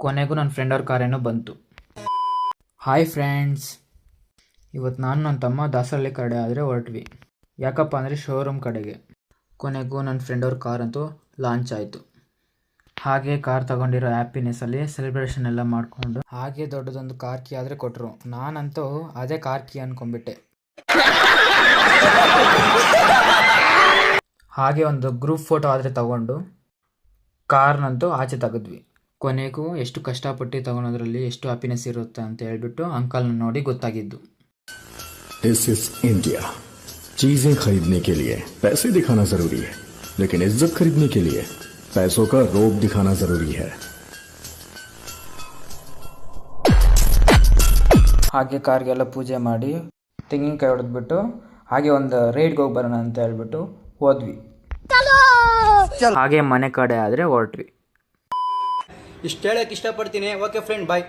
ಕೊನೆಗೂ ನನ್ನ ಫ್ರೆಂಡ್ ಅವ್ರ ಕಾರೇನೋ ಬಂತು. ಹಾಯ್ ಫ್ರೆಂಡ್ಸ್, ಇವತ್ತು ನಾನು ನನ್ನ ತಮ್ಮ ದಾಸರಳ್ಳಿ ಕಡೆ ಆದರೆ ಹೊರಟ್ವಿ. ಯಾಕಪ್ಪ ಅಂದರೆ ಶೋರೂಮ್ ಕಡೆಗೆ. ಕೊನೆಗೂ ನನ್ನ ಫ್ರೆಂಡ್ ಅವ್ರ ಕಾರ್ ಅಂತೂ ಲಾಂಚ್ ಆಯಿತು. ಹಾಗೆ ಕಾರ್ ತಗೊಂಡಿರೋ ಹ್ಯಾಪಿನೆಸ್ಸಲ್ಲಿ ಸೆಲೆಬ್ರೇಷನ್ ಎಲ್ಲ ಮಾಡಿಕೊಂಡು ಹಾಗೆ ದೊಡ್ಡದೊಂದು ಕಾರ್ ಕೀ ಆದರೆ ಕೊಟ್ಟರು. ನಾನಂತೂ ಅದೇ ಕಾರ್ ಕೀ ಅಂದ್ಕೊಂಡ್ಬಿಟ್ಟೆ. ಹಾಗೆ ಒಂದು ಗ್ರೂಪ್ ಫೋಟೋ ಆದರೆ ತಗೊಂಡು ಕಾರ್ನಂತೂ ಆಚೆ ತೆಗೆದ್ವಿ. ಕೊನೆಗೂ ಎಷ್ಟು ಕಷ್ಟಪಟ್ಟು ತಗೊಳೋದ್ರಲ್ಲಿ ಎಷ್ಟು ಹ್ಯಾಪಿನೆಸ್ ಇರುತ್ತೆ ಅಂತ ಹೇಳ್ಬಿಟ್ಟು ಅಂಕಲ್ನ ನೋಡಿ ಗೊತ್ತಾಗಿದ್ದು. This is India. चीजें खरीदने के लिए पैसे दिखाना जरूरी है, लेकिन इज्जत खरीदने के लिए पैसों का रोब दिखाना जरूरी है। ಹಾಗೆ ಕಾರ್ಗೆಲ್ಲ ಪೂಜೆ ಮಾಡಿ ತೆಂಗಿನಕಾಯಿ ಹೊಡೆದ್ಬಿಟ್ಟು ಹಾಗೆ ಒಂದು ರೈಡ್ಗೆ ಹೋಗಿ ಬರೋಣ ಅಂತ ಹೇಳ್ಬಿಟ್ಟು ಹೋದ್ವಿ. ಹಾಗೆ ಮನೆ ಕಡೆ ಆದರೆ ಹೊರಟ್ವಿ. ಇಷ್ಟು ಹೇಳಕ್ಕೆ ಇಷ್ಟಪಡ್ತೀನಿ. ಓಕೆ ಫ್ರೆಂಡ್, ಬಾಯ್.